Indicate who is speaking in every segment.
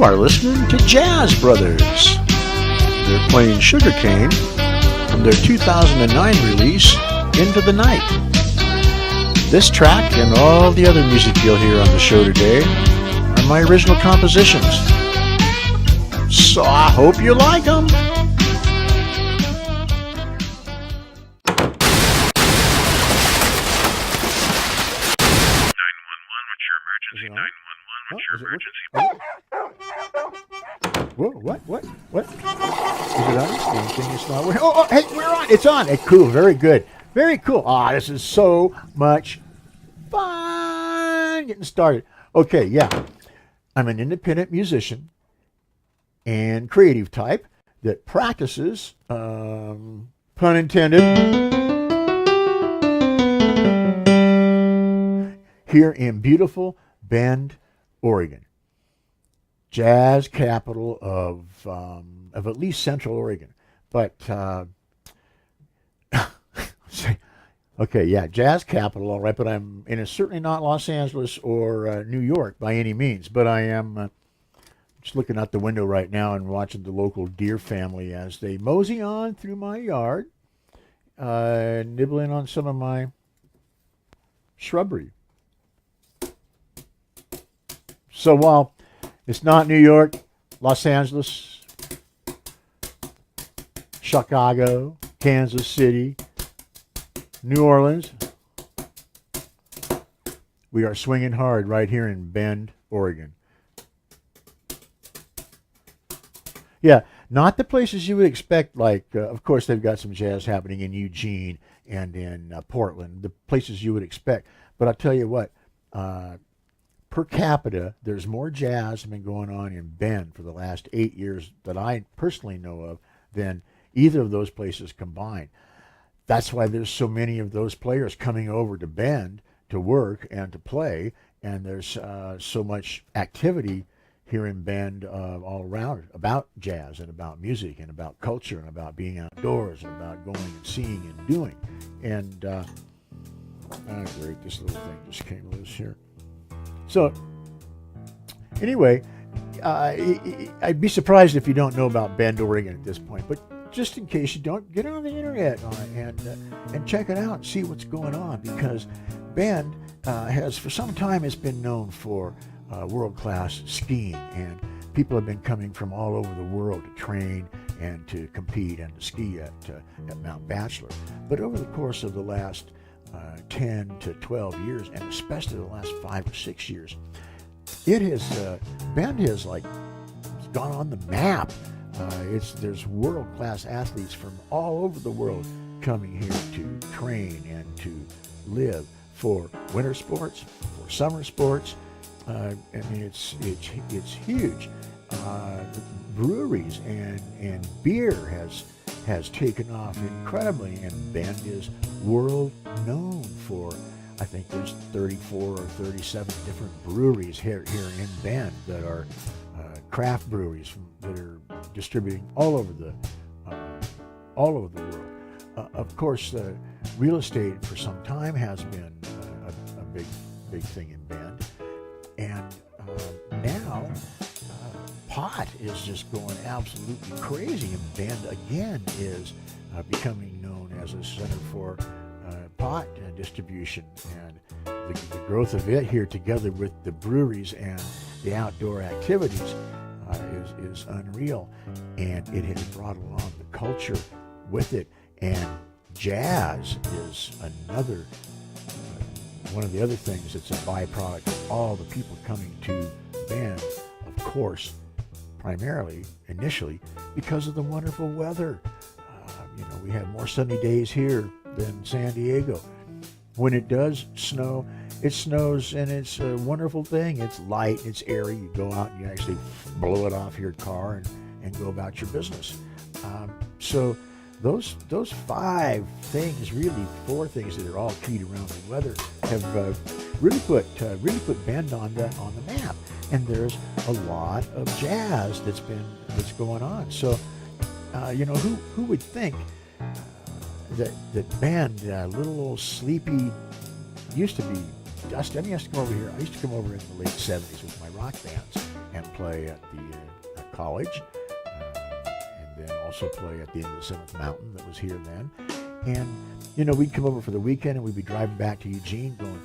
Speaker 1: are listening to Jazz Brothers. They're playing Sugarcane from their 2009 release, Into the Night. This track and all the other music you'll hear on the show today are my original compositions. So I hope you like them. Whoa, what? Is it on? Can you smell? Oh, hey, we're on. It's on. Hey, cool. Very good. Very cool. This is so much fun getting started. Okay, yeah. I'm an independent musician and creative type that practices, pun intended, here in beautiful Bend, Oregon. Jazz capital of at least Central Oregon, but okay, yeah, jazz capital, all right. But it's certainly not Los Angeles or New York by any means. But I am just looking out the window right now and watching the local deer family as they mosey on through my yard, nibbling on some of my shrubbery. So while it's not New York, Los Angeles, Chicago, Kansas City, New Orleans, we are swinging hard right here in Bend, Oregon. Yeah, not the places you would expect, like, of course, they've got some jazz happening in Eugene and in Portland, the places you would expect. But I'll tell you what, per capita, there's more jazz been going on in Bend for the last 8 years that I personally know of than either of those places combined. That's why there's so many of those players coming over to Bend to work and to play, and there's so much activity here in Bend all around about jazz and about music and about culture and about being outdoors and about going and seeing and doing. And great, this little thing just came loose here. So, anyway, I'd be surprised if you don't know about Bend, Oregon at this point. But just in case you don't, get on the internet and check it out and see what's going on. Because Bend has, for some time, has been known for world-class skiing. And people have been coming from all over the world to train and to compete and to ski at Mount Bachelor. But over the course of the last 10 to 12 years, and especially the last 5 or 6 years, it has Bend has gone on the map. There's world-class athletes from all over the world coming here to train and to live for winter sports, for summer sports. I mean, it's huge. Breweries and beer has taken off incredibly, and Bend is world known for, I think there's 34 or 37 different breweries here in Bend that are craft breweries that are distributing all over the world. Of course, real estate for some time has been a big thing in Bend, and now pot is just going absolutely crazy, and Bend again is becoming known as a center for pot distribution, and the growth of it here together with the breweries and the outdoor activities is unreal, and it has brought along the culture with it. And jazz is another one of the other things that's a byproduct of all the people coming to Bend, of course, primarily, initially, because of the wonderful weather. We have more sunny days here than San Diego. When it does snow, it snows, and it's a wonderful thing. It's light, it's airy. You go out and you actually blow it off your car and go about your business. So those 5 things, really 4 things that are all keyed around the weather, have really put Bend on the map. And there's a lot of jazz that's going on. So who would think that Bend, little old sleepy, used to be dusty. I used to come over here. I used to come over in the late 70s with my rock bands, and play at the college, and then also play at the end of the Seventh Mountain that was here then. And, you know, we'd come over for the weekend and we'd be driving back to Eugene going,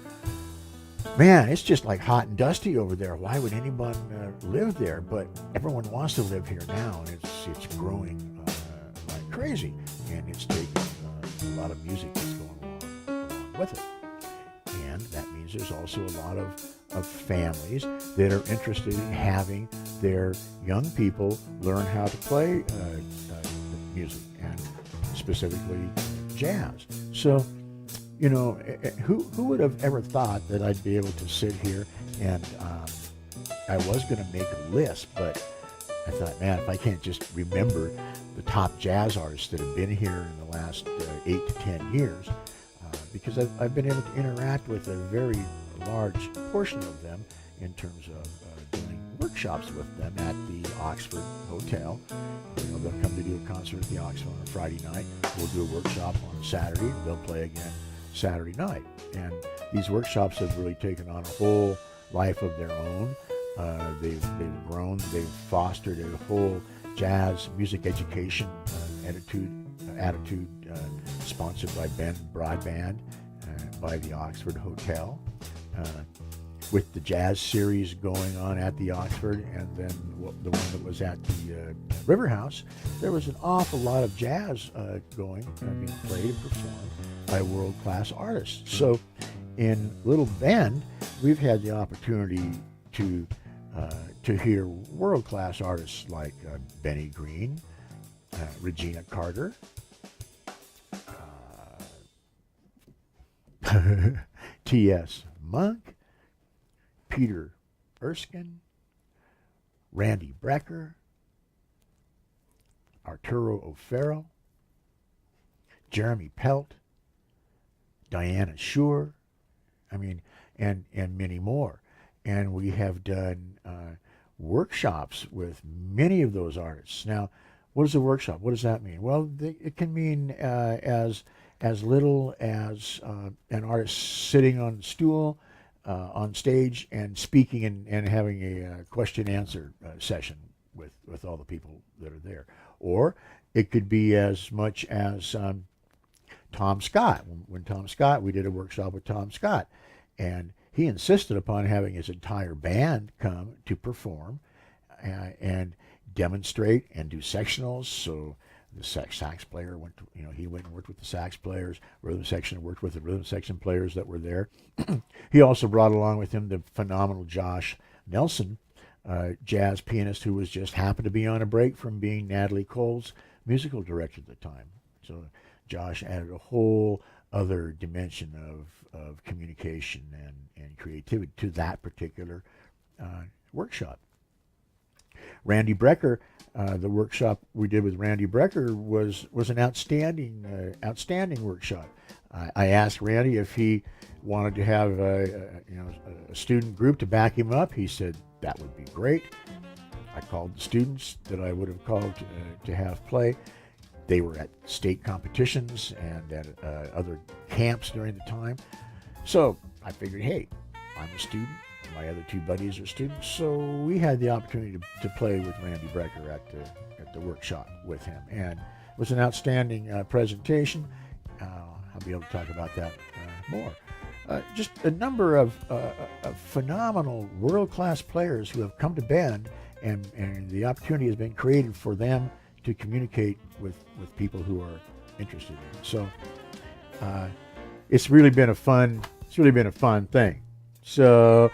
Speaker 1: man, it's just like hot and dusty over there. Why would anyone live there? But everyone wants to live here now, and it's growing like crazy. And it's taking a lot of music that's going along with it. And that means there's also a lot of families that are interested in having their young people learn how to play music, and specifically jazz. So, you know, who would have ever thought that I'd be able to sit here and I was going to make a list, but I thought, man, if I can't just remember the top jazz artists that have been here in the last 8 to 10 years, because I've been able to interact with a very large portion of them in terms of doing workshops with them at the Oxford Hotel. You know, they'll come to do a concert at the Oxford on a Friday night. We'll do a workshop on Saturday. They'll play again Saturday night. And these workshops have really taken on a whole life of their own. They've grown. They've fostered a whole jazz music education attitude sponsored by Broadband by the Oxford Hotel, with the jazz series going on at the Oxford, and then the one that was at the River House. There was an awful lot of jazz being played and performed by world-class artists. So in Little Bend, we've had the opportunity to hear world-class artists like Benny Green, Regina Carter, T.S. Monk, Peter Erskine, Randy Brecker, Arturo O'Farrell, Jeremy Pelt, Diana Shure, and many more. And we have done workshops with many of those artists. Now, what is a workshop? What does that mean? Well, it can mean as little as an artist sitting on a stool on stage and speaking and having a question-answer session with all the people that are there. Or it could be as much as Tom Scott. When Tom Scott, we did a workshop with Tom Scott, and he insisted upon having his entire band come to perform and demonstrate and do sectionals. So the sax player he went and worked with the sax players. Rhythm section worked with the rhythm section players that were there. He also brought along with him the phenomenal Josh Nelson, jazz pianist who was just happened to be on a break from being Natalie Cole's musical director at the time. So Josh added a whole other dimension of communication and creativity to that particular workshop. Randy Brecker, the workshop we did with Randy Brecker was an outstanding workshop. I asked Randy if he wanted to have a student group to back him up. He said that would be great. I called the students that I would have called to have play. They were at state competitions and at other camps during the time. So I figured, hey, I'm a student. My other two buddies are students. So we had the opportunity to play with Randy Brecker at the workshop with him. And it was an outstanding presentation. I'll be able to talk about that more. Just a number of phenomenal world-class players who have come to Bend, and the opportunity has been created for them to communicate with people who are interested in it. So it's really been a fun thing. So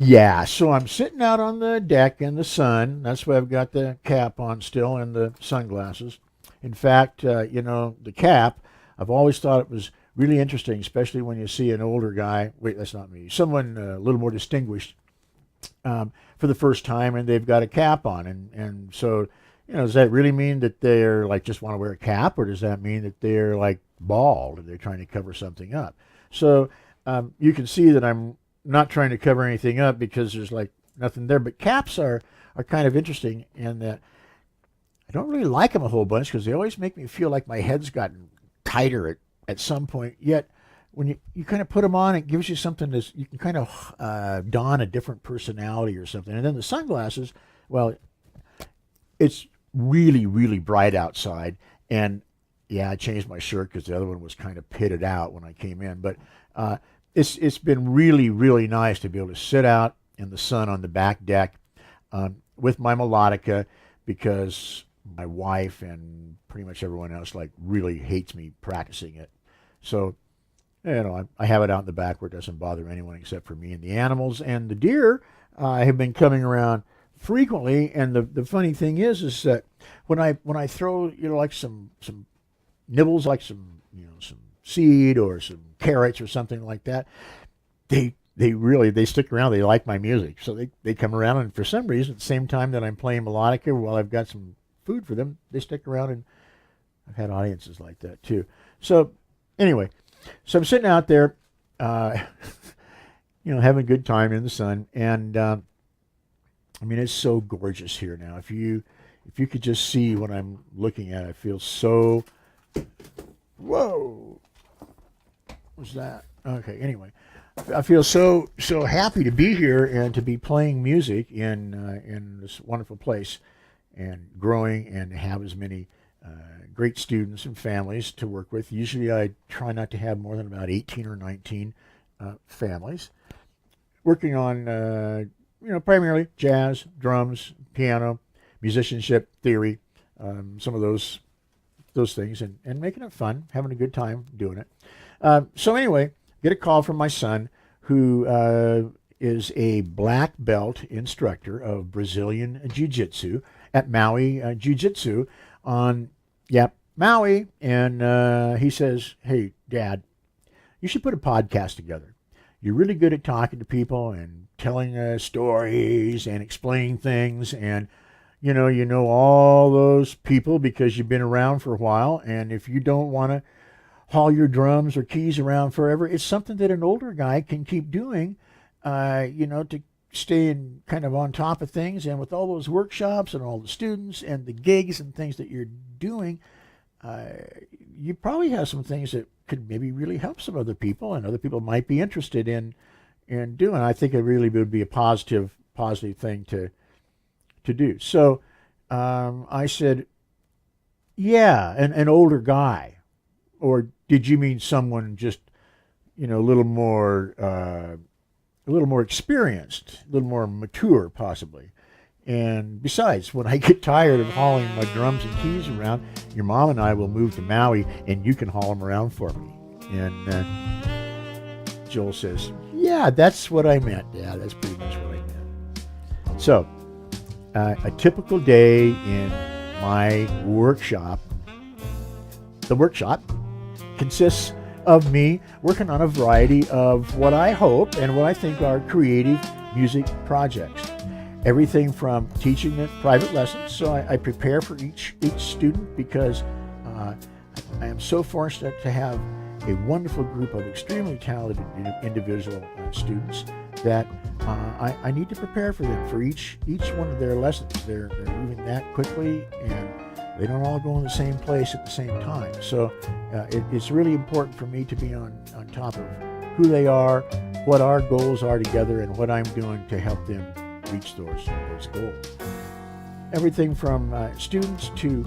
Speaker 1: yeah, so I'm sitting out on the deck in the sun. That's why I've got the cap on still and the sunglasses. In fact, the cap, I've always thought it was really interesting, especially when you see an older guy. Wait, that's not me. Someone a little more distinguished for the first time, and they've got a cap on, and so, does that really mean that they're like just want to wear a cap, or does that mean that they're like bald and they're trying to cover something up? So you can see that I'm not trying to cover anything up because there's like nothing there. But caps are kind of interesting in that I don't really like them a whole bunch because they always make me feel like my head's gotten tighter at some point. Yet when you kind of put them on, it gives you something that you can kind of don a different personality or something. And then the sunglasses, well, it's really, really bright outside. And yeah, I changed my shirt because the other one was kind of pitted out when I came in. But it's been really, really nice to be able to sit out in the sun on the back deck with my melodica, because my wife and pretty much everyone else like really hates me practicing it. So, I have it out in the back where it doesn't bother anyone except for me and the animals. And the deer have been coming around frequently. And the funny thing is that when I throw like some nibbles, like some seed or some carrots or something like that, they stick around. They like my music, so they come around, and for some reason at the same time that I'm playing melodica while I've got some food for them, they stick around. And I've had audiences like that too. So anyway, so I'm sitting out there having a good time in the sun, and it's so gorgeous here now. If you could just see what I'm looking at, I feel so... Whoa! What was that? Okay, anyway, I feel so happy to be here and to be playing music in this wonderful place and growing and have as many great students and families to work with. Usually I try not to have more than about 18 or 19 families. Working on, primarily jazz, drums, piano, musicianship, theory, some of those things, and making it fun, having a good time doing it. So anyway, get a call from my son, who is a black belt instructor of Brazilian Jiu-Jitsu at Maui Jiu-Jitsu on Maui, and he says, "Hey, Dad, you should put a podcast together. You're really good at talking to people and telling stories and explaining things, and you know all those people because you've been around for a while, and if you don't want to haul your drums or keys around forever, it's something that an older guy can keep doing, to stay kind of on top of things. And with all those workshops and all the students and the gigs and things that you're doing, you probably have some things that could maybe really help some other people, and other people might be interested in doing. I think it really would be a positive thing to do." So I said, "Yeah, an older guy, or did you mean someone just a little more experienced, a little more mature, possibly? And besides, when I get tired of hauling my drums and keys around, your mom and I will move to Maui, and you can haul them around for me." And Joel says, "Yeah, that's what I meant. Yeah, that's pretty much what I meant." So a typical day in my workshop. The workshop consists of me working on a variety of what I hope and what I think are creative music projects. Everything from teaching them private lessons, so I prepare for each student, because I am so fortunate to have a wonderful group of extremely talented individual students that I need to prepare for them for each one of their lessons. They're moving that quickly, and they don't all go in the same place at the same time. So it's really important for me to be on top of who they are, what our goals are together, and what I'm doing to help them reach those goals. Everything from students to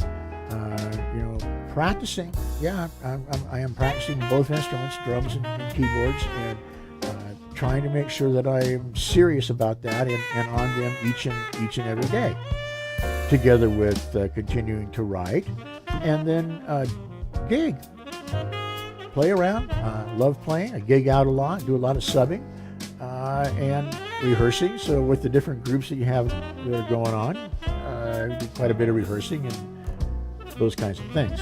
Speaker 1: practicing. Yeah, I am practicing both instruments, drums and keyboards, and trying to make sure that I am serious about that and on them each and every day, together with continuing to write, and then gig, play around. Love playing. I gig out a lot, do a lot of subbing, and rehearsing. So with the different groups that you have that are going on, I do quite a bit of rehearsing and those kinds of things.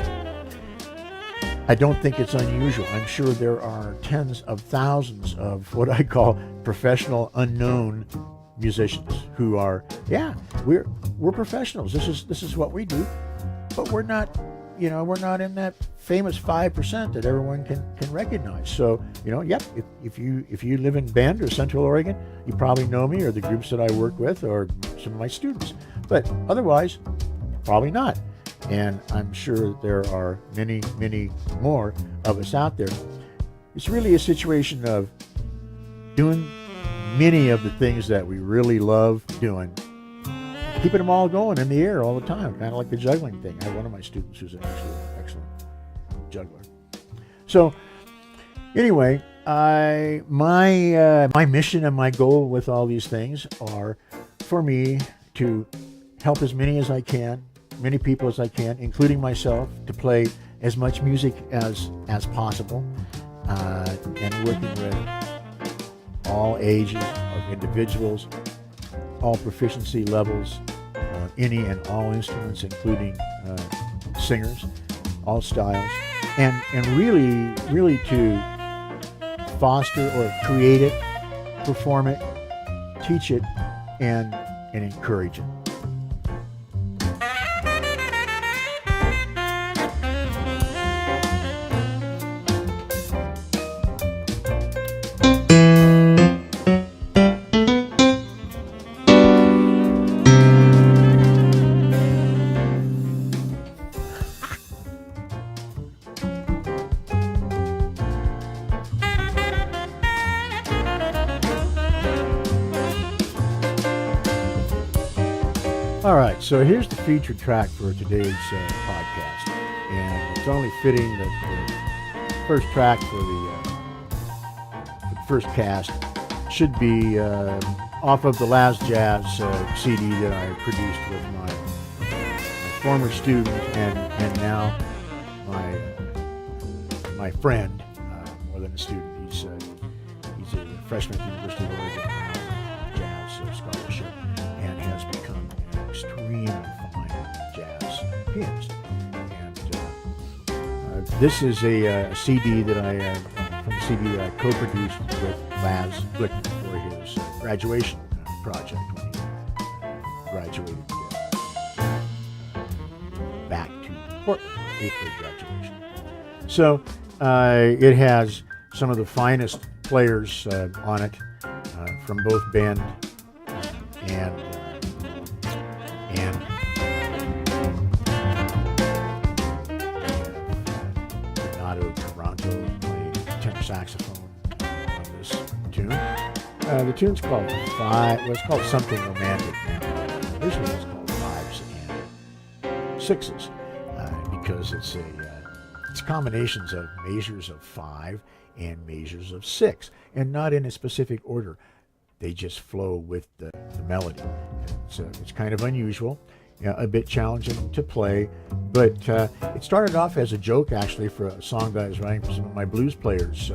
Speaker 1: I don't think it's unusual. I'm sure there are tens of thousands of what I call professional unknown musicians who are, yeah, we're professionals. This is what we do, but we're not, we're not in that famous 5% that everyone can recognize. So, yep, if you live in Bend or Central Oregon, you probably know me or the groups that I work with or some of my students. But otherwise, probably not. And I'm sure there are many, many more of us out there. It's really a situation of doing many of the things that we really love doing, keeping them all going in the air all the time, kind of like the juggling thing. I have one of my students who's an excellent juggler. So anyway, my mission and my goal with all these things are for me to help as many as I can, many people as I can, including myself, to play as much music as possible, and working with all ages of individuals, all proficiency levels, any and all instruments, including singers, all styles, and really to foster or create it, perform it, teach it, and encourage it. All right, so here's the featured track for today's podcast, and it's only fitting that the first track for the first cast should be off of the Laz Jazz CD that I produced with my former student and now my friend, more than a student. He's a freshman at the University of Oregon now, jazz scholarship, and has become extremely fine jazz pianist. And this is a CD that from the CD that I co-produced with Laz Brecker for his graduation project when he graduated back to Portland, 8th grade graduation. So it has some of the finest players on it from both Bend and Toronto playing tenor saxophone on this tune. The tune's called it's called Something Romantic now. Originally it's called Fives and Sixes because it's combinations of measures of 5 and measures of 6, and not in a specific order. They just flow with the melody. It's kind of unusual, a bit challenging to play, but it started off as a joke actually for a song that I was writing for some of my blues players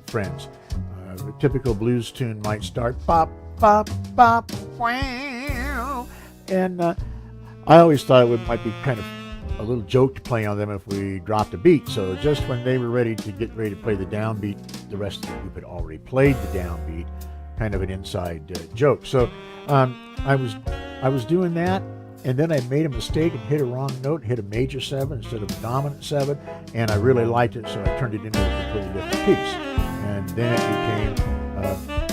Speaker 1: friends. A typical blues tune might start bop bop bop wow, and I always thought it might be kind of a little joke to play on them if we dropped a beat. So just when they were ready to play the downbeat, the rest of the group had already played the downbeat, kind of an inside joke. So I was doing that, and then I made a mistake and hit a wrong note, hit a major 7 instead of a dominant 7, and I really liked it, so I turned it into a completely different piece. And then it became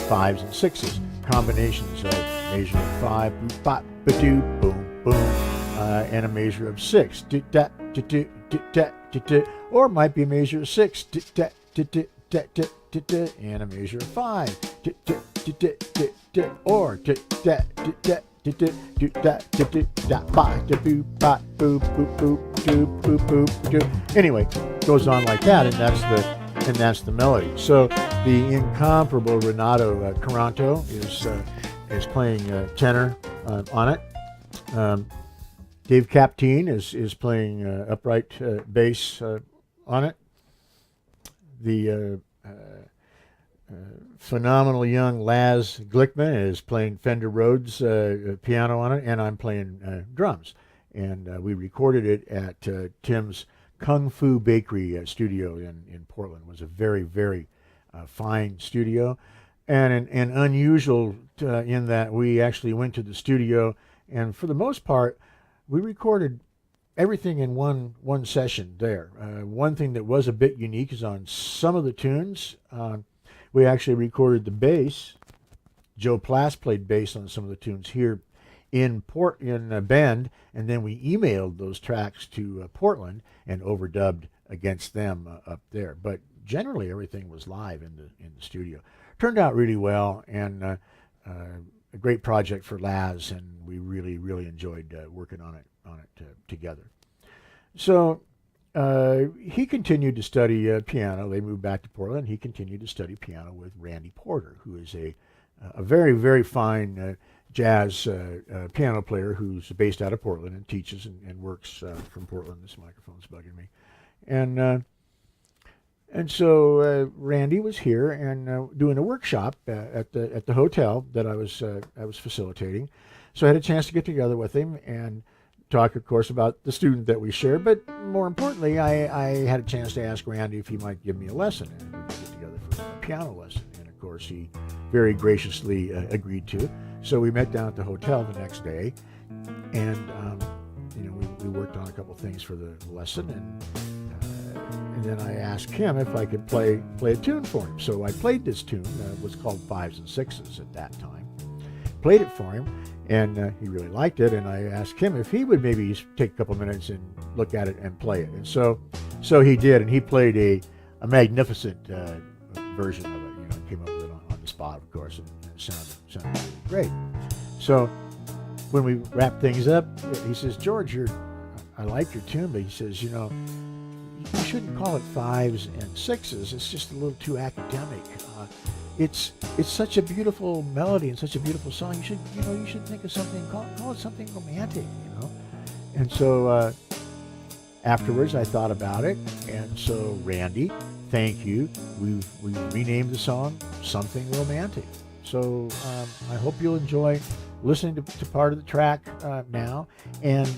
Speaker 1: 5s and 6s, combinations of measure of 5, boop, bop, ba-doo, boom, boom, and a measure of 6, da, da, da, da, da, da, da, or it might be a measure of 6, da, da, da, da, da, da, da, da, and a measure of 5, da, da, da, da, da, da, or da, da, da, da, da, da, da, da, da, da, ba, da, boo, ba, boo, boop, boop, doo, boop, boop, doo. Anyway, it goes on like that, and that's the melody. So the incomparable Renato Caranto is playing tenor on it. Dave Capteen is playing upright bass on it. The phenomenal young Laz Glickman is playing Fender Rhodes piano on it, and I'm playing drums. And we recorded it at Tim's Kung Fu Bakery studio in Portland. It was a very, very fine studio. and unusual in that we actually went to the studio, and for the most part, we recorded everything in one session there. One thing that was a bit unique is on some of the tunes, we actually recorded the bass. Joe Plass played bass on some of the tunes here in Bend, and then we emailed those tracks to Portland and overdubbed against them up there. But generally, everything was live in the studio. Turned out really well, and a great project for Laz, and we really enjoyed working on it together. So he continued to study piano. They moved back to Portland. He continued to study piano with Randy Porter, who is a very fine jazz piano player who's based out of Portland and teaches and works from Portland. This microphone's bugging me. And so Randy was here and doing a workshop at the hotel that I was facilitating. So I had a chance to get together with him and talk, of course, about the student that we shared. But more importantly, I had a chance to ask Randy if he might give me a lesson, and we could get together for a piano lesson. And of course, he very graciously agreed to. So we met down at the hotel the next day, and we worked on a couple things for the lesson, and then I asked him if I could play a tune for him. So I played this tune. It was called Fives and Sixes at that time. Played it for him, and he really liked it. And I asked him if he would maybe take a couple minutes and look at it and play it. And so he did, and he played a magnificent version of it. Came up with it on the spot, of course, and it sounded really great. So when we wrapped things up, he says, "George, I like your tune, but," he says, "you shouldn't call it fives and sixes. It's just a little too academic. It's such a beautiful melody and such a beautiful song. You should think of something, call it something romantic, And so afterwards, I thought about it, and so Randy, thank you. We've renamed the song Something Romantic. So I hope you'll enjoy listening to part of the track now, and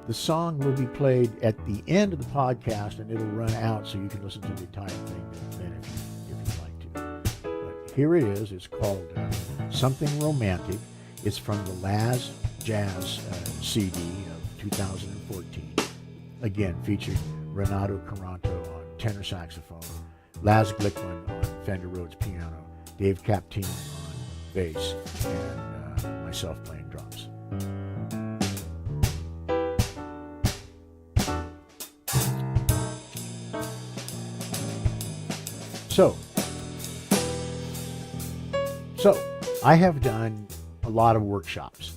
Speaker 1: the song will be played at the end of the podcast, and it'll run out so you can listen to the entire thing then if you'd like to. But here it is. It's called Something Romantic. It's from the Laz Jazz CD of 2014. Again, featured Renato Caranto on tenor saxophone, Laz Glickman on Fender Rhodes piano, Dave Captine on bass, and myself playing drums. So I have done a lot of workshops.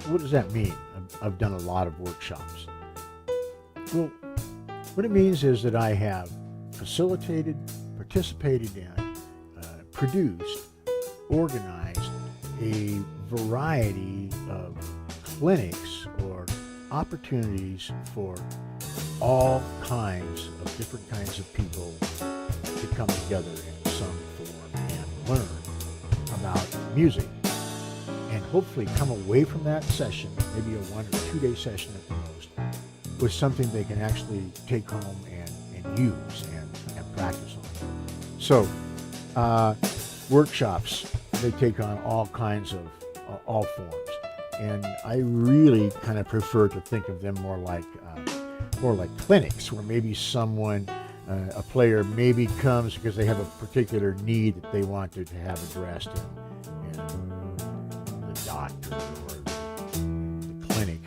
Speaker 1: What does that mean? I've done a lot of workshops. Well, what it means is that I have facilitated, participated in, produced, organized a variety of clinics or opportunities for all kinds of different kinds of people to come together in some form and learn about music, and hopefully come away from that session, maybe a 1 or 2 day session at the most, with something they can actually take home and use and practice on. So workshops, they take on all kinds of all forms, and I really kind of prefer to think of them more like clinics, where maybe someone, a player, maybe comes because they have a particular need that they wanted to have addressed, and the doctor or the clinic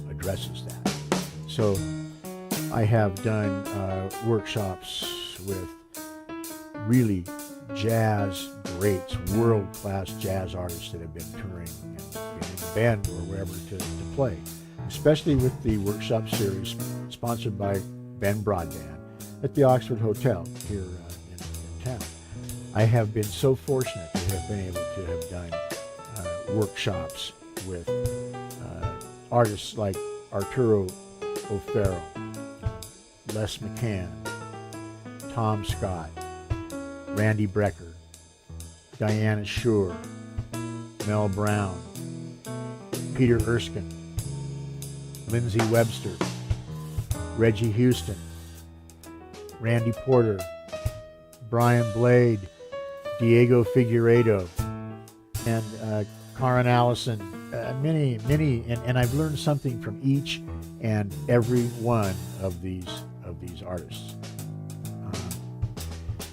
Speaker 1: addresses that. So I have done workshops with really jazz greats, world-class jazz artists that have been touring and in Bend or wherever to play, especially with the workshop series sponsored by Ben Broadband at the Oxford Hotel here in town. I have been so fortunate to have been able to have done workshops with artists like Arturo O'Farrell, Les McCann, Tom Scott, Randy Brecker, Diana Shore, Mel Brown, Peter Erskine, Lindsay Webster, Reggie Houston, Randy Porter, Brian Blade, Diego Figueiredo, and Karen Allison, many, and I've learned something from each and every one of these artists.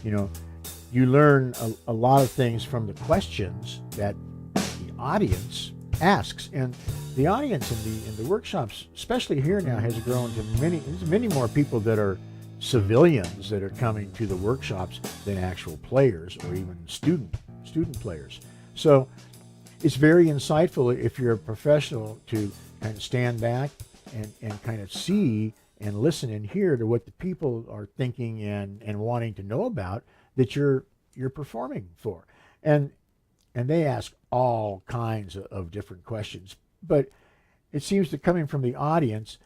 Speaker 1: You learn a lot of things from the questions that the audience asks, and the audience in the workshops, especially here now, has grown to many more people that are civilians that are coming to the workshops than actual players or even student players. So it's very insightful if you're a professional to kind of stand back and kind of see and listen and hear to what the people are thinking and wanting to know about that you're performing for. And they ask all kinds of different questions. But it seems that coming from the audience,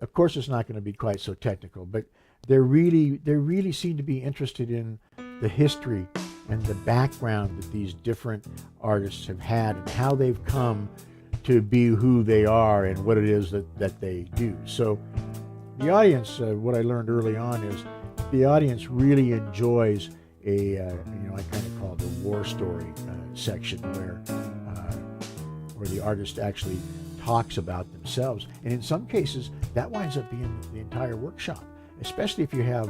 Speaker 1: of course it's not going to be quite so technical, but they really seem to be interested in the history and the background that these different artists have had and how they've come to be who they are and what it is that they do. So the audience, what I learned early on is the audience really enjoys I kind of call it the war story section where the artist actually talks about themselves. And in some cases, that winds up being the entire workshop, especially if you have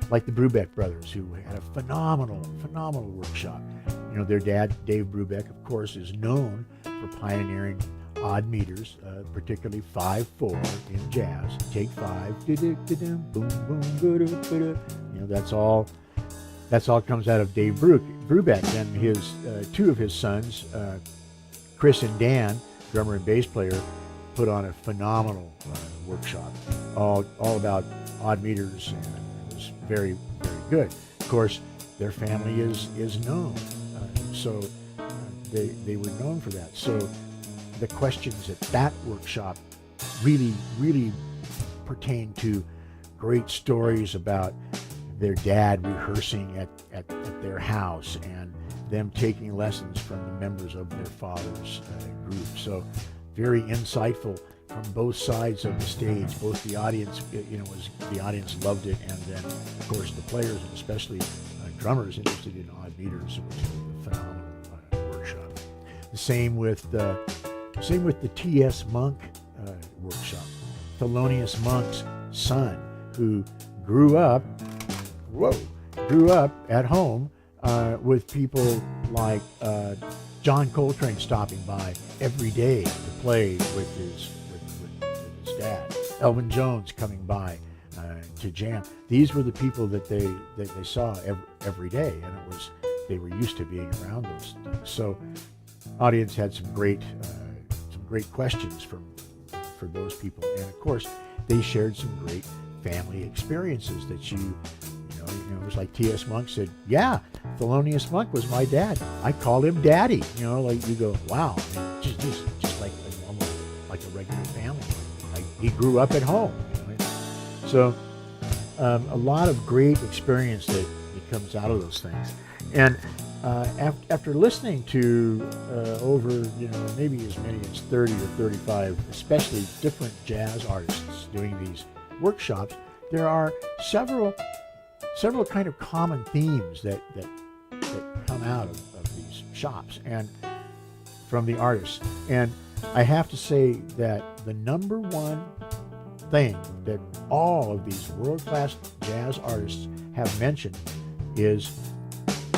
Speaker 1: like the Brubeck Brothers, who had a phenomenal workshop. Their dad, Dave Brubeck, of course, is known for pioneering odd meters, particularly 5/4 in jazz. Take 5, boom, boom, that's all comes out of Dave Brubeck, and his two of his sons, Chris and Dan, drummer and bass player, put on a phenomenal workshop, all about odd meters, and it was very, very good. Of course, their family is known, so they were known for that. So the questions at that workshop really pertain to great stories about their dad rehearsing at their house and them taking lessons from the members of their father's group. So very insightful from both sides of the stage. Both the audience, the audience loved it, and then of course the players, and especially drummers interested in odd meters, which was a phenomenal workshop. The same with the T.S. Monk workshop. Thelonious Monk's son, who grew up at home with people like John Coltrane stopping by every day to play with his dad. Elvin Jones coming by to jam. These were the people that they saw every day, and they were used to being around those things. So, audience had some great questions for those people, and of course, they shared some great family experiences that it was like T.S. Monk said, yeah, Thelonious Monk was my dad. I called him Daddy. Like you go, wow, just like a normal, like a regular family. Like he grew up at home. So a lot of great experience that comes out of those things. And after listening to over, maybe as many as 30 or 35, especially different jazz artists doing these workshops, there are several kind of common themes that come out of these shops and from the artists. And I have to say that the number one thing that all of these world-class jazz artists have mentioned is,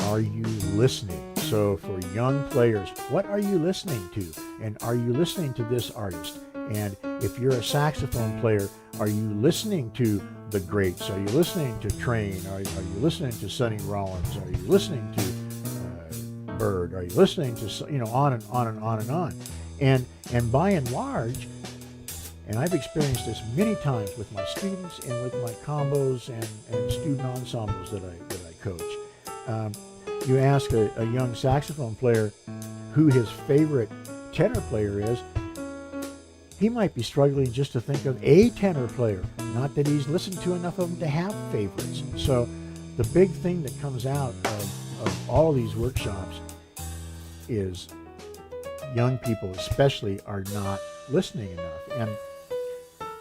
Speaker 1: are you listening? So for young players, what are you listening to? And are you listening to this artist? And if you're a saxophone player, are you listening to the greats? Are you listening to Train? Are you listening to Sonny Rollins? Are you listening to Bird? Are you listening to, on and on and on and on? And by and large, and I've experienced this many times with my students and with my combos and student ensembles that I coach. You ask a young saxophone player who his favorite tenor player is, he might be struggling just to think of a tenor player, not that he's listened to enough of them to have favorites. So the big thing that comes out of all of these workshops is young people especially are not listening enough. And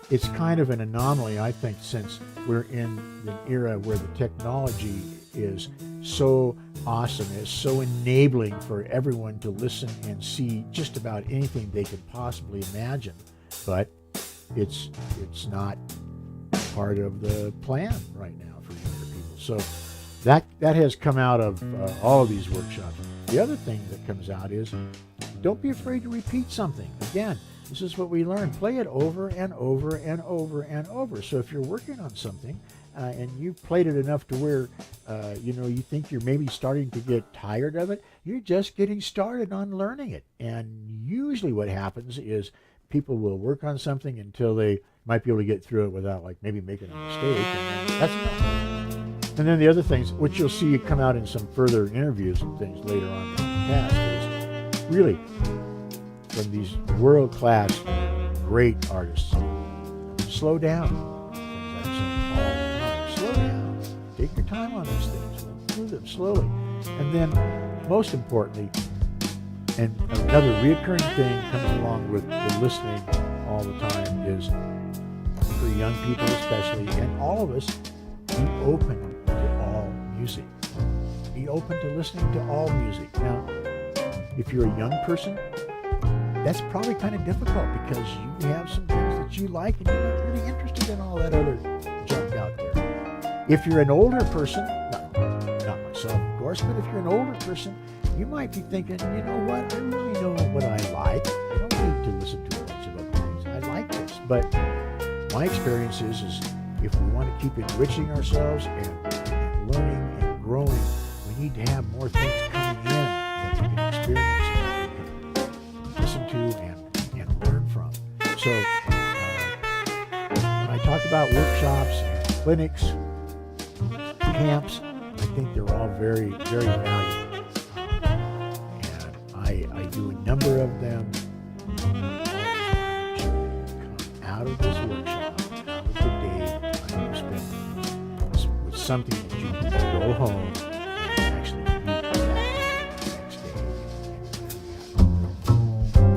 Speaker 1: it's kind of an anomaly, I think, since we're in an era where the technology is so awesome. It's so enabling for everyone to listen and see just about anything they could possibly imagine. But it's not part of the plan right now for younger people. So that has come out of all of these workshops. The other thing that comes out is don't be afraid to repeat something. Again, this is what we learn. Play it over and over and over and over. So if you're working on something and you've played it enough to where you think you're maybe starting to get tired of it, you're just getting started on learning it. And usually what happens is people will work on something until they might be able to get through it without maybe making a mistake, and then that's enough. And then the other things, which you'll see come out in some further interviews and things later on in the cast, is really from these world-class, great artists. Slow down. Things I'm saying all the time. Slow down. Take your time on these things. Go through them slowly. And then, most importantly, and another reoccurring thing comes along with the listening all the time is, for young people especially, and all of us, be open to all music. Be open to listening to all music. Now, if you're a young person, that's probably kind of difficult because you have some things that you like and you're not really interested in all that other junk out there. If you're an older person, not myself of course, but if you're an older person, you might be thinking, you know what, I really know what I like. I don't need to listen to a bunch of other things. I like this. But my experience is if we want to keep enriching ourselves and learning and growing, we need to have more things coming in that we can experience and we can listen to and learn from. So when I talk about workshops and clinics, camps, I think they're all very, very valuable. I do a number of them. Come out of this workshop, out of the day time you spend with something that you can go home and actually do that the next day.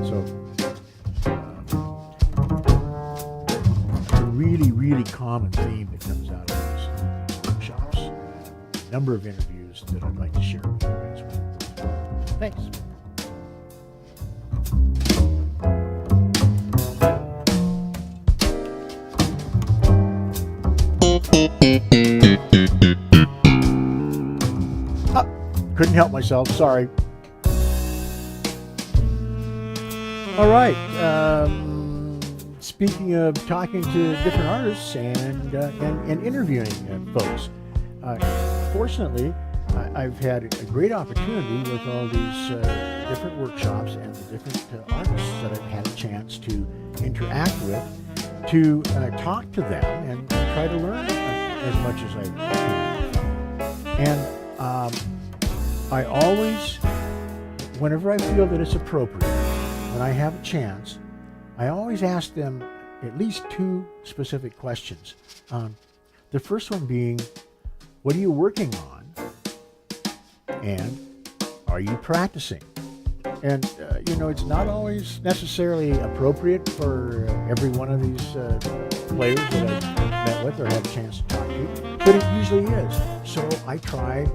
Speaker 1: So, a really, really common theme that comes out of these workshops. A number of interviews that I'd like to share with you guys with. Thanks. Couldn't help myself, sorry. All right, speaking of talking to different artists and interviewing folks, fortunately, I've had a great opportunity with all these different workshops and the different artists that I've had a chance to interact with, to talk to them and try to learn as much as I can. And I always, whenever I feel that it's appropriate, when I have a chance, I always ask them at least two specific questions. The first one being, what are you working on? And are you practicing? And, it's not always necessarily appropriate for every one of these players that I've met with or had a chance to talk to, but it usually is. So I try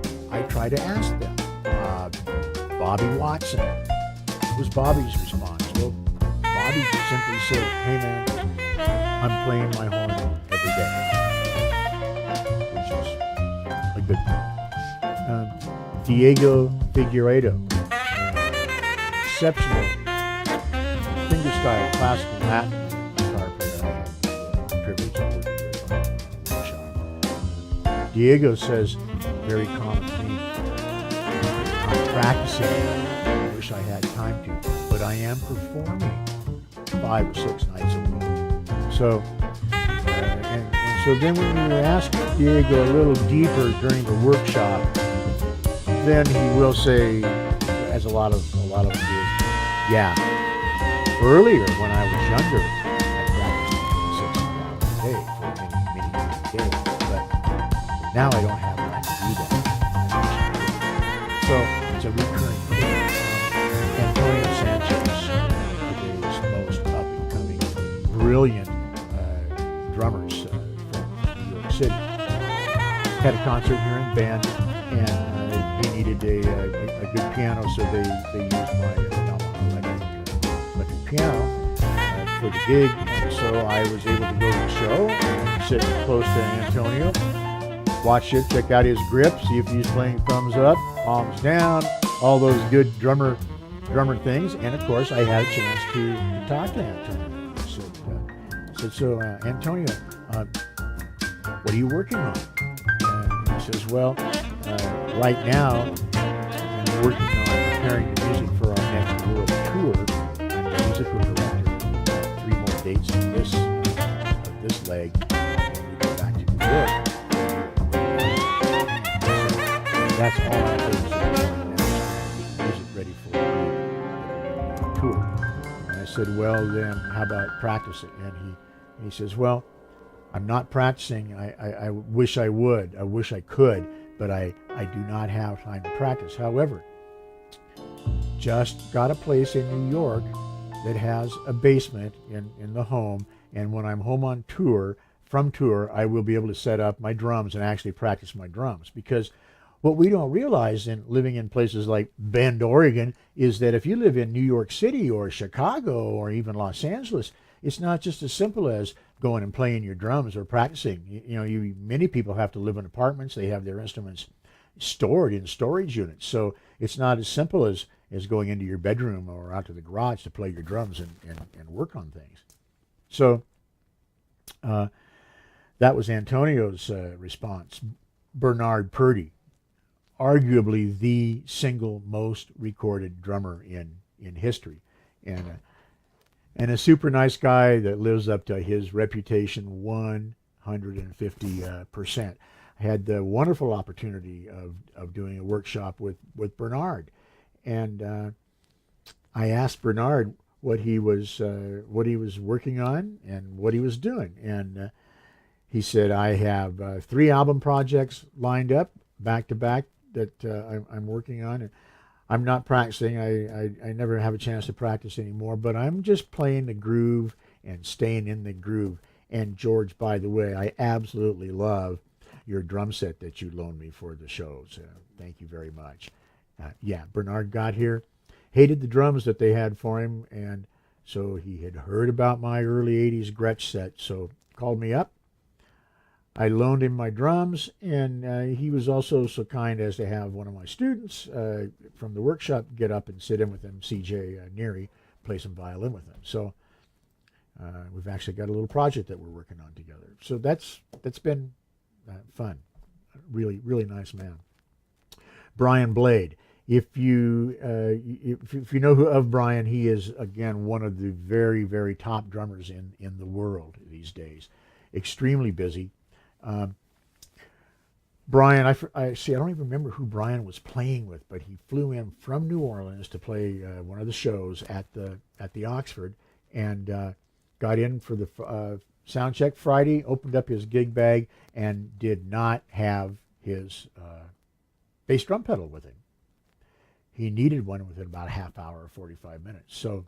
Speaker 1: to ask them. Bobby Watson. What was Bobby's response? Well, Bobby simply said, hey man, I'm playing my horn every day, which is a good thing. Diego Figueiredo, exceptional fingerstyle classical Latin guitar player. I had the privilege of working with on the workshop. Diego says, very common theme, I'm practicing. I wish I had time to, but I am performing 5 or 6 nights a week. So, and so then when you ask Diego a little deeper during the workshop, then he will say, as a lot of them do, yeah. Earlier, when I was younger, I practiced 6 hours a day for many days, but now I don't have time to do that. So it's a recurring thing. Antonio Sanchez, today's most up-and-coming, brilliant drummers from New York City, had a concert here in Bend. and he needed a good piano, so they used my Yamaha electric piano for the gig. And so I was able to go to the show and sit close to Antonio, watch it, check out his grip, see if he's playing thumbs up, palms down, all those good drummer things. And of course, I had a chance to talk to Antonio. I said, so Antonio, what are you working on? And he says, well, right now, I'm working on preparing the music for our next world tour. I'm the musical director. 3 more dates of this leg, and we go back to New York. So that's all I'm focusing on now, getting music ready for the tour. And I said, well, then how about practicing? And he says, well, I'm not practicing. I wish I would. I wish I could, but I do not have time to practice. However, just got a place in New York that has a basement in the home, and when I'm home on tour, I will be able to set up my drums and actually practice my drums. Because what we don't realize in living in places like Bend, Oregon, is that if you live in New York City or Chicago or even Los Angeles, it's not just as simple as going and playing your drums or practicing. Many people have to live in apartments. They have their instruments stored in storage units. So it's not as simple as going into your bedroom or out to the garage to play your drums and work on things. So that was Antonio's response. Bernard Purdie, arguably the single most recorded drummer in history, and a super nice guy that lives up to his reputation 150%. I had the wonderful opportunity of doing a workshop with Bernard, and I asked Bernard what he was working on and what he was doing, and he said, I have 3 album projects lined up back to back that I'm working on. And I'm not practicing. I never have a chance to practice anymore, but I'm just playing the groove and staying in the groove. And George, by the way, I absolutely love your drum set that you loaned me for the shows. Thank you very much. Bernard got here, hated the drums that they had for him, and so he had heard about my early 80s Gretsch set, so called me up. I loaned him my drums, and he was also so kind as to have one of my students from the workshop get up and sit in with him, C.J. Neary, play some violin with him. So we've actually got a little project that we're working on together. So that's been fun. Really, really nice man. Brian Blade. If you know of Brian, he is, again, one of the very, very top drummers in the world these days. Extremely busy. Brian, I see. I don't even remember who Brian was playing with, but he flew in from New Orleans to play one of the shows at the Oxford, and got in for the sound check Friday. Opened up his gig bag and did not have his bass drum pedal with him. He needed one within about a half hour or 45 minutes. So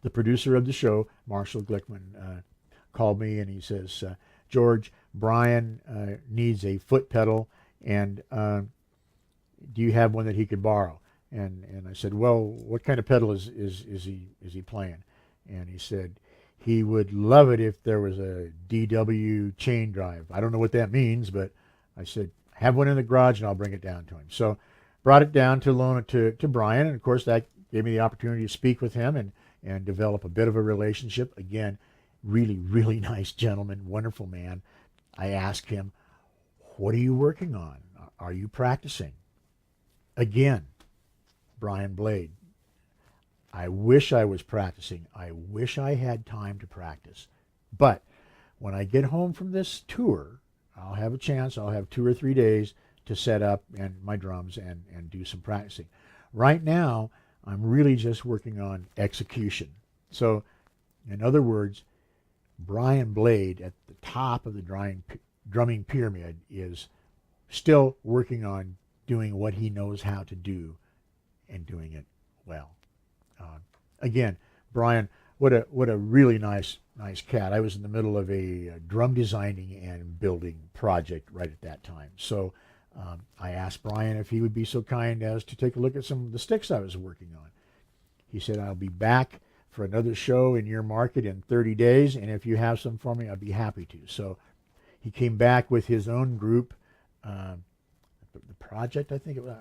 Speaker 1: the producer of the show, Marshall Glickman, called me and he says, George, Brian needs a foot pedal, and do you have one that he could borrow? And I said, well, what kind of pedal is he playing? And he said he would love it if there was a DW chain drive. I don't know what that means, but I said, have one in the garage and I'll bring it down to him. So brought it down to loan it to Brian, and of course that gave me the opportunity to speak with him and develop a bit of a relationship. Again, really, really nice gentleman, wonderful man. I asked him, what are you working on? Are you practicing? Again, Brian Blade, I wish I was practicing. I wish I had time to practice. But when I get home from this tour, I'll have a chance. I'll have 2 or 3 days to set up and my drums and do some practicing. Right now, I'm really just working on execution. So, in other words, Brian Blade at the top of the drumming pyramid is still working on doing what he knows how to do and doing it well. Again, Brian, what a really nice cat. I was in the middle of a drum designing and building project right at that time. So I asked Brian if he would be so kind as to take a look at some of the sticks I was working on. He said, I'll be back for another show in your market in 30 days, and if you have some for me, I'd be happy to. So he came back with his own group, the project, I think it was.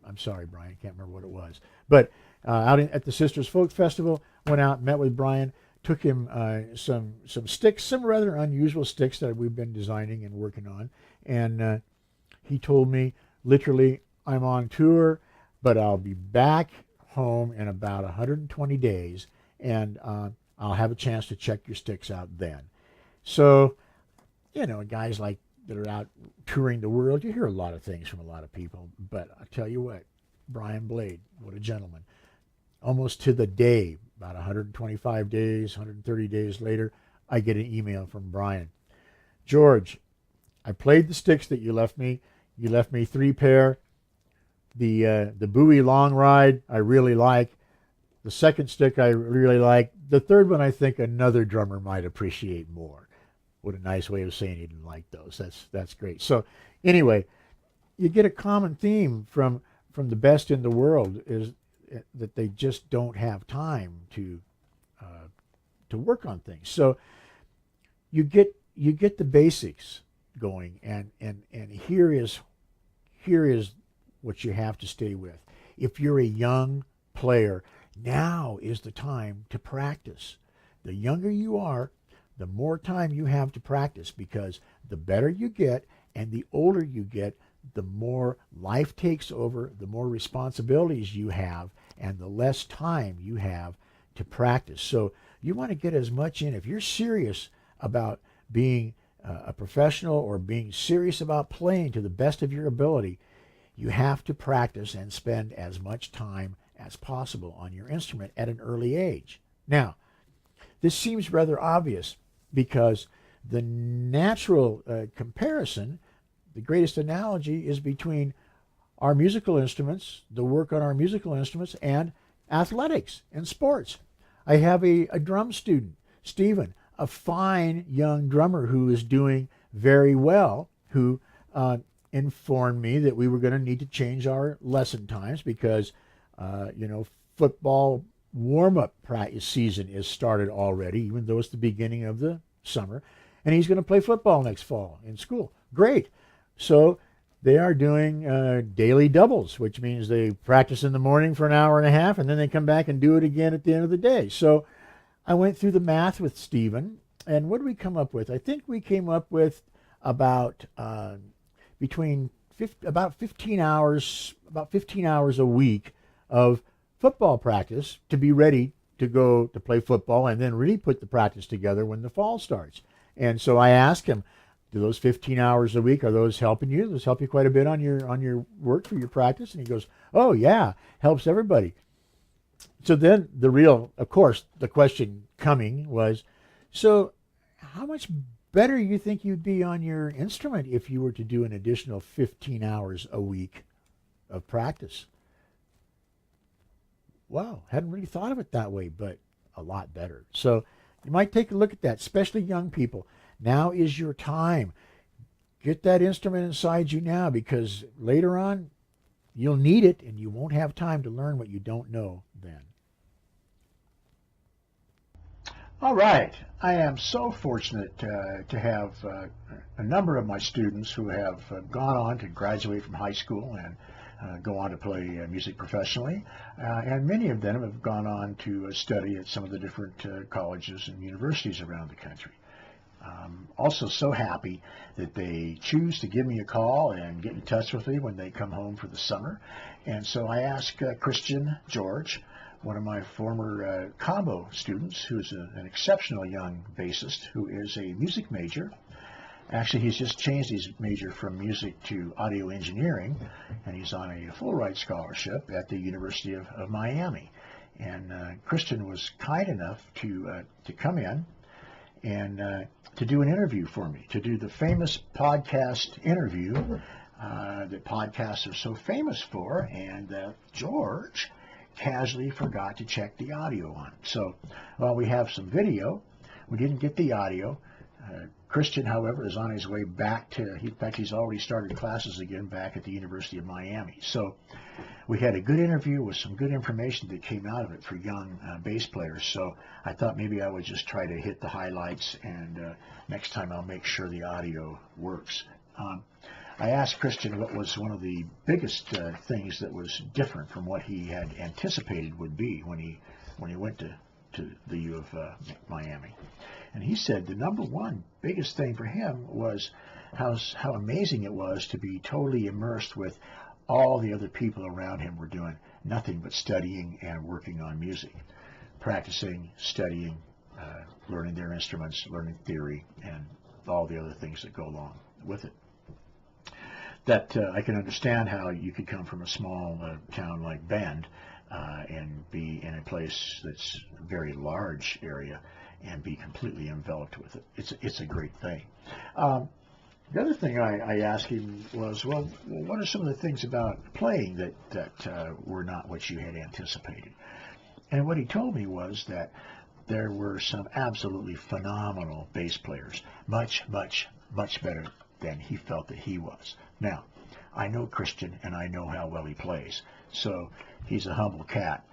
Speaker 1: I'm sorry, Brian, I can't remember what it was. But at the Sisters Folk Festival, went out, met with Brian, took him some sticks, some rather unusual sticks that we've been designing and working on, and he told me, literally, I'm on tour, but I'll be back home in about 120 days, and I'll have a chance to check your sticks out then. So, guys like that are out touring the world, you hear a lot of things from a lot of people, but I tell you what, Brian Blade, what a gentleman. Almost to the day, about 125 days, 130 days later, I get an email from Brian. George, I played the sticks that you left me. You left me 3 pair. The Bowie Long Ride I really like. The second stick I really like. The third one I think another drummer might appreciate more. What a nice way of saying he didn't like those. That's great. So anyway, you get a common theme from the best in the world is that they just don't have time to work on things. So you get the basics going, and here is what you have to stay with. If you're a young player, now is the time to practice. The younger you are, the more time you have to practice, because the better you get and the older you get, the more life takes over, the more responsibilities you have, and the less time you have to practice. So you want to get as much in. If you're serious about being a professional or being serious about playing to the best of your ability, you have to practice and spend as much time as possible on your instrument at an early age. Now, this seems rather obvious because the natural comparison, the greatest analogy, is between our musical instruments, the work on our musical instruments, and athletics and sports. I have a drum student, Stephen, a fine young drummer who is doing very well, who informed me that we were going to need to change our lesson times because, football warm-up practice season is started already, even though it's the beginning of the summer, and he's going to play football next fall in school. Great. So they are doing daily doubles, which means they practice in the morning for an hour and a half, and then they come back and do it again at the end of the day. So I went through the math with Stephen, and what did we come up with? I think we came up with about about 15 hours a week of football practice to be ready to go to play football, and then really put the practice together when the fall starts. And so I asked him, do those 15 hours a week, are those helping you? Those help you quite a bit on your work for your practice? And he goes, oh yeah, helps everybody. So then of course, the question coming was, so how much better you think you'd be on your instrument if you were to do an additional 15 hours a week of practice? Wow, hadn't really thought of it that way, but a lot better. So you might take a look at that, especially young people. Now is your time. Get that instrument inside you now, because later on you'll need it and you won't have time to learn what you don't know then. All right. I am so fortunate to have a number of my students who have gone on to graduate from high school and go on to play music professionally, and many of them have gone on to study at some of the different colleges and universities around the country. Also so happy that they choose to give me a call and get in touch with me when they come home for the summer. And so I asked Christian George, one of my former combo students, who's an exceptional young bassist, who is a music major. Actually, he's just changed his major from music to audio engineering, and he's on a full-ride scholarship at the University of Miami. And Christian was kind enough to come in and to do an interview for me, to do the famous podcast interview that podcasts are so famous for, and George casually forgot to check the audio on. So, well, we have some video. We didn't get the audio. Christian, however, is on his way back to, in fact, he's already started classes again back at the University of Miami. So we had a good interview with some good information that came out of it for young bass players. So I thought maybe I would just try to hit the highlights, and next time I'll make sure the audio works. I asked Christian what was one of the biggest things that was different from what he had anticipated would be when he went to the U of Miami. And he said the number one biggest thing for him was how amazing it was to be totally immersed with all the other people around him were doing nothing but studying and working on music, practicing, studying, learning their instruments, learning theory, and all the other things that go along with it. That I can understand how you could come from a small town like Bend and be in a place that's a very large area and be completely enveloped with it. It's a great thing. The other thing I asked him was, well, what are some of the things about playing that were not what you had anticipated? And what he told me was that there were some absolutely phenomenal bass players, much, much, much better than he felt that he was. Now, I know Christian, and I know how well he plays, so he's a humble cat.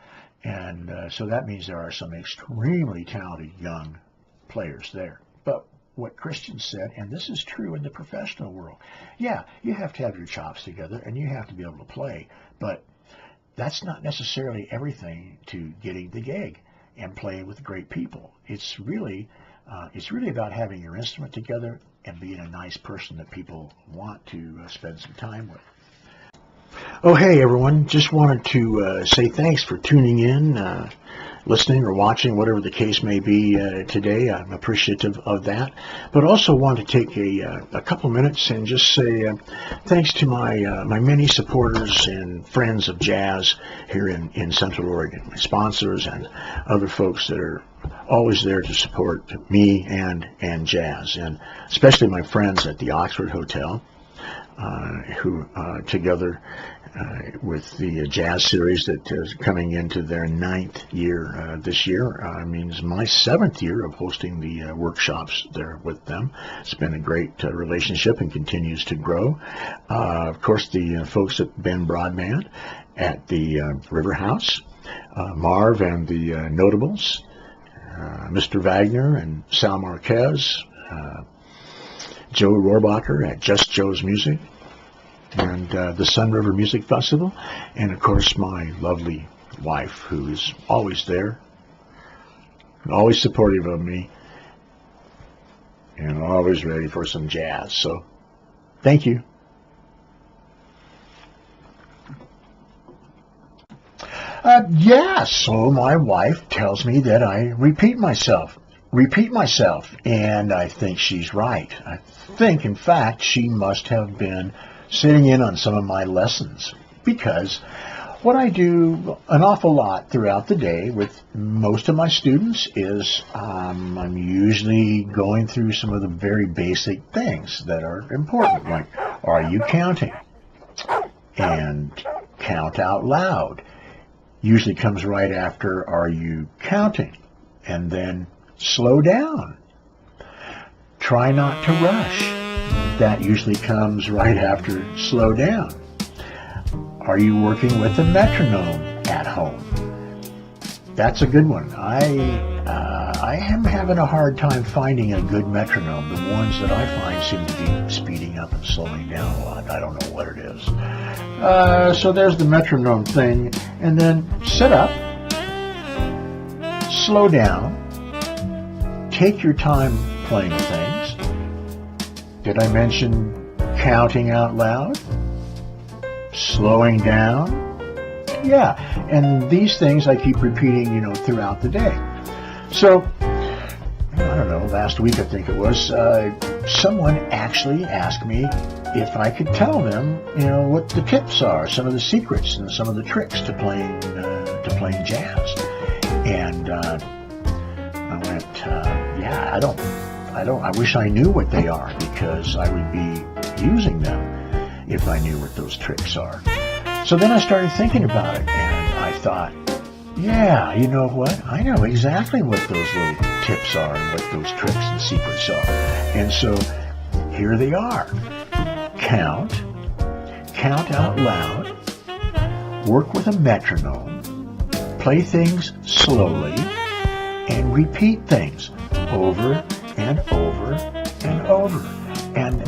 Speaker 1: And so that means there are some extremely talented young players there. But what Christian said, and this is true in the professional world, yeah, you have to have your chops together and you have to be able to play, but that's not necessarily everything to getting the gig and playing with great people. It's really about having your instrument together and being a nice person that people want to spend some time with. Oh, hey, everyone. Just wanted to say thanks for tuning in, listening or watching, whatever the case may be today. I'm appreciative of that. But also want to take a couple minutes and just say thanks to my many supporters and friends of jazz here in Central Oregon, my sponsors and other folks that are always there to support me and jazz, and especially my friends at the Oxford Hotel, who together with the jazz series that is coming into their 9th year this year, means my 7th year of hosting the workshops there with them. It's been a great relationship and continues to grow. Of course, the folks at Broadband at the River House, Marv and the Notables, Mr. Wagner and Sal Marquez, Joe Rohrbacher at Just Joe's Music, and the Sun River Music Festival, and of course my lovely wife, who is always there, always supportive of me, and always ready for some jazz. So thank you. So my wife tells me that I repeat myself, and I think she's right. I think, in fact, she must have been sitting in on some of my lessons, because what I do an awful lot throughout the day with most of my students is I'm usually going through some of the very basic things that are important, like, are you counting? And count out loud usually comes right after, are you counting? And then slow down. Try not to rush. That usually comes right after slow down. Are you working with a metronome at home? That's a good one. I am having a hard time finding a good metronome. The ones that I find seem to be speeding up and slowing down a lot. I don't know what it is. So there's the metronome thing. And then sit up, slow down, take your time playing things. Did I mention counting out loud? Slowing down? Yeah, and these things I keep repeating, throughout the day. So, I don't know, last week I think it was, someone actually asked me if I could tell them, what the tips are, some of the secrets and some of the tricks to playing jazz. And I went, I wish I knew what they are, because I would be using them if I knew what those tricks are. So then I started thinking about it, and I thought, yeah, you know what? I know exactly what those little tips are and what those tricks and secrets are. And so here they are. Count out loud, work with a metronome, play things slowly, and repeat things over and over and over. And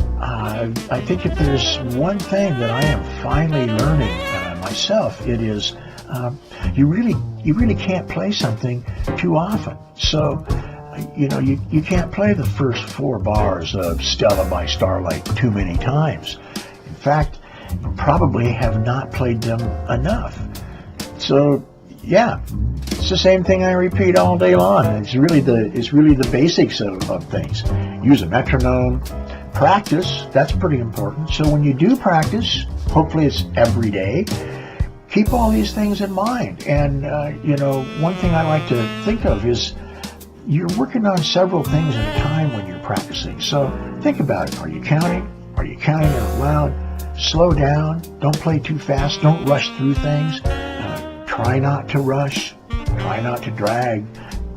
Speaker 1: I think if there's one thing that I am finally learning myself, it is you really can't play something too often. So, you can't play the first 4 bars of Stella by Starlight too many times. In fact, you probably have not played them enough. So, yeah, it's the same thing I repeat all day long. It's really the basics of things. Use a metronome. Practice, that's pretty important. So when you do practice, hopefully it's every day, keep all these things in mind. And, one thing I like to think of is you're working on several things at a time when you're practicing. So think about it. Are you counting? Are you counting out loud? Slow down. Don't play too fast. Don't rush through things. Try not to rush. Try not to drag.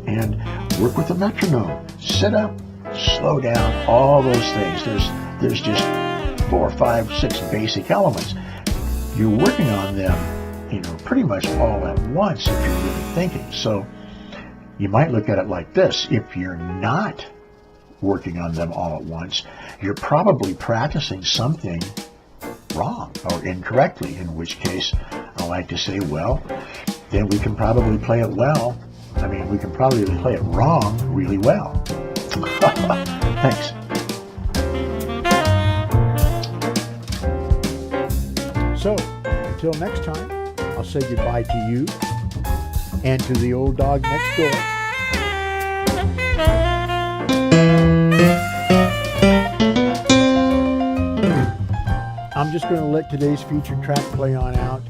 Speaker 1: And work with the metronome. Sit up. Slow down. All those things. There's just 4, 5, 6 basic elements. You're working on them, pretty much all at once if you're really thinking. So you might look at it like this. If you're not working on them all at once, you're probably practicing something wrong or incorrectly, in which case I like to say, well, then we can probably play it well. We can probably play it wrong really well. Thanks. So, until next time, I'll say goodbye to you and to the old dog next door. I'm just going to let today's featured track play on out.